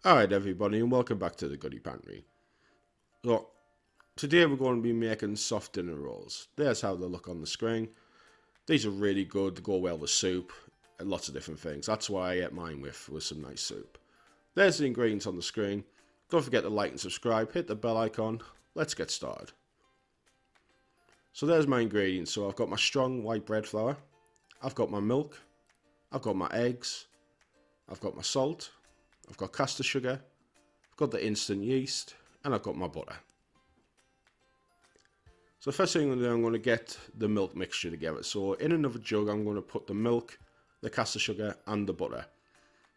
Alright everybody, and welcome back to the Goodie Pantry. So, today we're going to be making soft dinner rolls. There's how they look on the screen. These are really good, they go well with soup and lots of different things. That's why I ate mine with some nice soup. There's the ingredients on the screen. Don't forget to like and subscribe, hit the bell icon. Let's get started. So there's my ingredients. So I've got my strong white bread flour, I've got my milk, I've got my eggs, I've got my salt, I've got caster sugar, I've got the instant yeast, and I've got my butter. So the first thing I'm going to get the milk mixture together. So in another jug I'm going to put the milk, the caster sugar and the butter.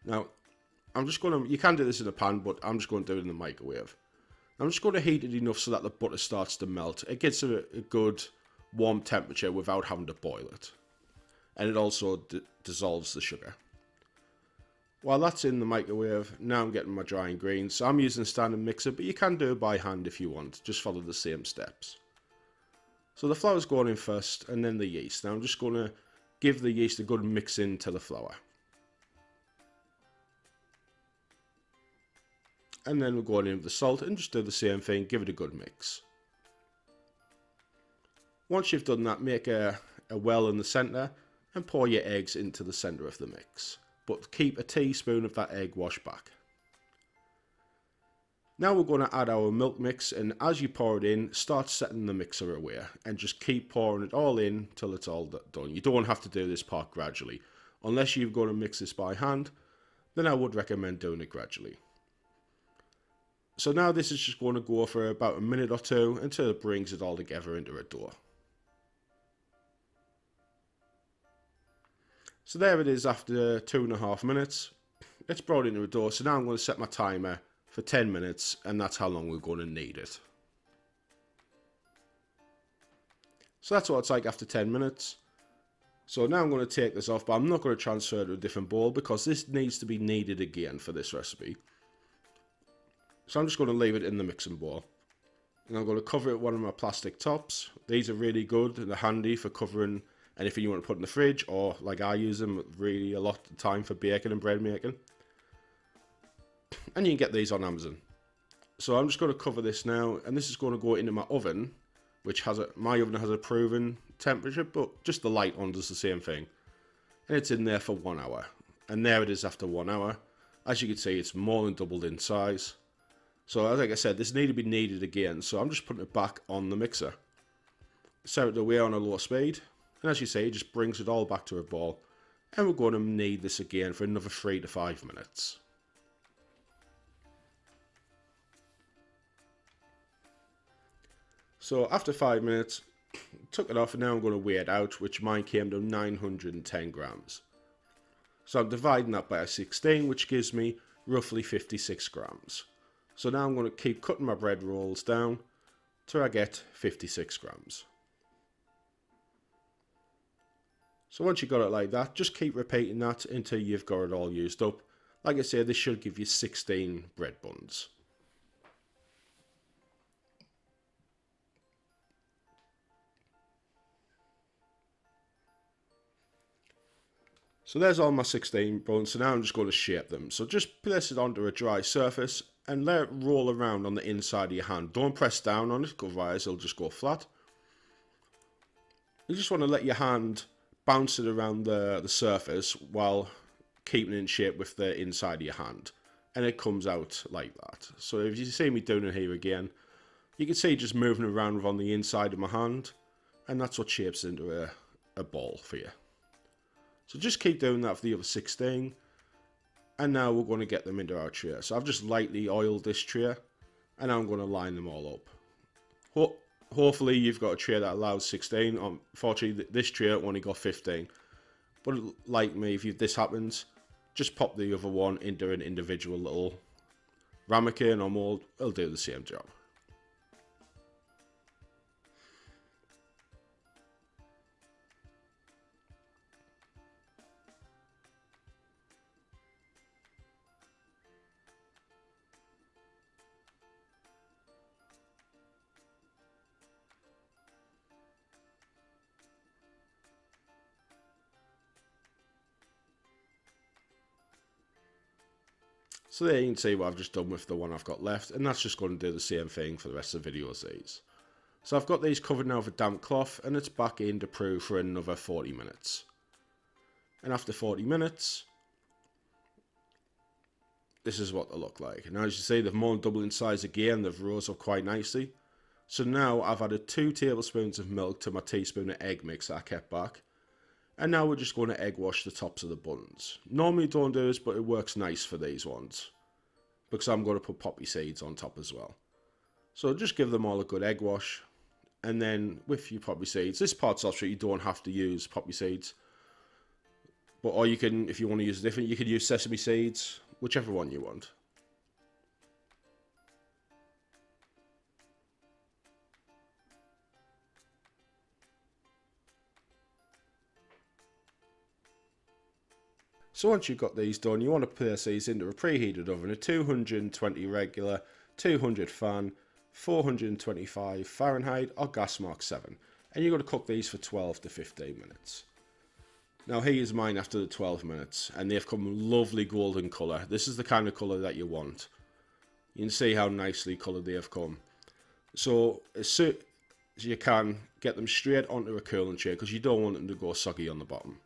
Now I'm just going to, you can do this in a pan, but I'm just going to do it in the microwave. I'm just going to heat it enough so that the butter starts to melt. It gets a good warm temperature without having to boil it. And it also dissolves the sugar. While that's in the microwave, now I'm getting my dry ingredients. So I'm using a standard mixer, but you can do it by hand if you want. Just follow the same steps. So the flour's going in first, and then the yeast. Now I'm just going to give the yeast a good mix into the flour. And then we're going in with the salt, and just do the same thing, give it a good mix. Once you've done that, make a well in the centre, and pour your eggs into the centre of the mix. But keep a teaspoon of that egg wash back. Now we're going to add our milk mix, and as you pour it in, start setting the mixer away and just keep pouring it all in till it's all done. You don't have to do this part gradually. Unless you're going to mix this by hand, then I would recommend doing it gradually. So now this is just going to go for about a minute or two until it brings it all together into a dough. So there it is after 2.5 minutes. It's brought into a dough. So now I'm going to set my timer for 10 minutes, and that's how long we're going to need it. So that's what it's like after 10 minutes. So now I'm going to take this off, but I'm not going to transfer it to a different bowl because this needs to be kneaded again for this recipe. So I'm just going to leave it in the mixing bowl. And I'm going to cover it with one of my plastic tops. These are really good and they're handy for covering anything you want to put in the fridge, or like I use them really a lot of time for baking and bread making. And you can get these on Amazon. So I'm just going to cover this now, and this is going to go into my oven, which has my oven has a proven temperature, but just the light one does the same thing. And it's in there for 1 hour. And there it is after 1 hour. As you can see, it's more than doubled in size. So like I said, this needs to be kneaded again, so I'm just putting it back on the mixer. Set it away on a low speed. And as you see, it just brings it all back to a ball. And we're going to knead this again for another 3 to 5 minutes. So after 5 minutes, took it off, and now I'm going to weigh it out, which mine came to 910 grams. So I'm dividing that by 16, which gives me roughly 56 grams. So now I'm going to keep cutting my bread rolls down till I get 56 grams. So once you've got it like that, just keep repeating that until you've got it all used up. Like I said, this should give you 16 bread buns. So there's all my 16 buns, so now I'm just going to shape them. So just place it onto a dry surface and let it roll around on the inside of your hand. Don't press down on it, otherwise it'll just go flat. You just want to let your hand bounce it around the surface while keeping it in shape with the inside of your hand. And it comes out like that. So if you see me doing it here again, you can see just moving around on the inside of my hand. And that's what shapes into a ball for you. So just keep doing that for the other 16. And now we're going to get them into our tray. So I've just lightly oiled this tray. And now I'm going to line them all up. Hopefully you've got a tray that allows 16. Unfortunately, this tray only got 15. But like me, if this happens, just pop the other one into an individual little ramekin or mold. It'll do the same job. So there you can see what I've just done with the one I've got left, and that's just going to do the same thing for the rest of the video as these. So I've got these covered now with a damp cloth, and it's back in to brew for another 40 minutes. And after 40 minutes, this is what they look like. Now as you see, they've more than doubled in size again, they've rose up quite nicely. So now I've added 2 tablespoons of milk to my teaspoon of egg mix that I kept back. And now we're just going to egg wash the tops of the buns. Normally don't do this, but it works nice for these ones, because I'm going to put poppy seeds on top as well. So just give them all a good egg wash. And then with your poppy seeds, this part's optional, you don't have to use poppy seeds. But or you can, if you want to use a different, you could use sesame seeds, whichever one you want. So once you've got these done, you want to place these into a preheated oven at 220 regular, 200 fan, 425 Fahrenheit or gas mark 7. And you're going to cook these for 12 to 15 minutes. Now here's mine after the 12 minutes, and they've come lovely golden colour. This is the kind of colour that you want. You can see how nicely coloured they have come. So as soon as you can, get them straight onto a cooling tray, because you don't want them to go soggy on the bottom.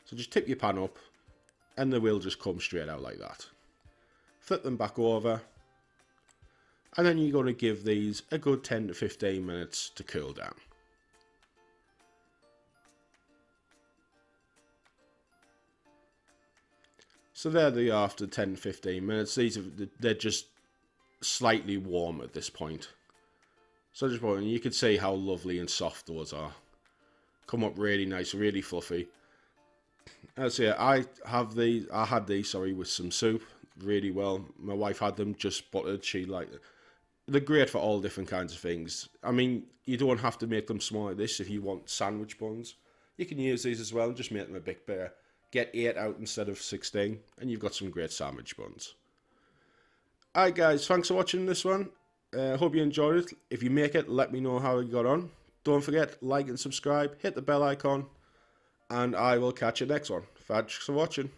So just tip your pan up, and they will just come straight out like that. Flip them back over, and then you're going to give these a good 10 to 15 minutes to cool down. So there they are after 10 to 15 minutes. They're just slightly warm at this point. So just you can see how lovely and soft those are. Come up really nice, really fluffy. As I had these with some soup, really well. My wife had them just buttered. She liked it. They're great for all different kinds of things. I mean, you don't have to make them small like this if you want sandwich buns. You can use these as well and just make them a bit bigger. Get 8 out instead of 16, and you've got some great sandwich buns. Alright guys, thanks for watching this one. Hope you enjoyed it. If you make it, let me know how you got on. Don't forget, like and subscribe, hit the bell icon, and I will catch you next one. Thanks for watching.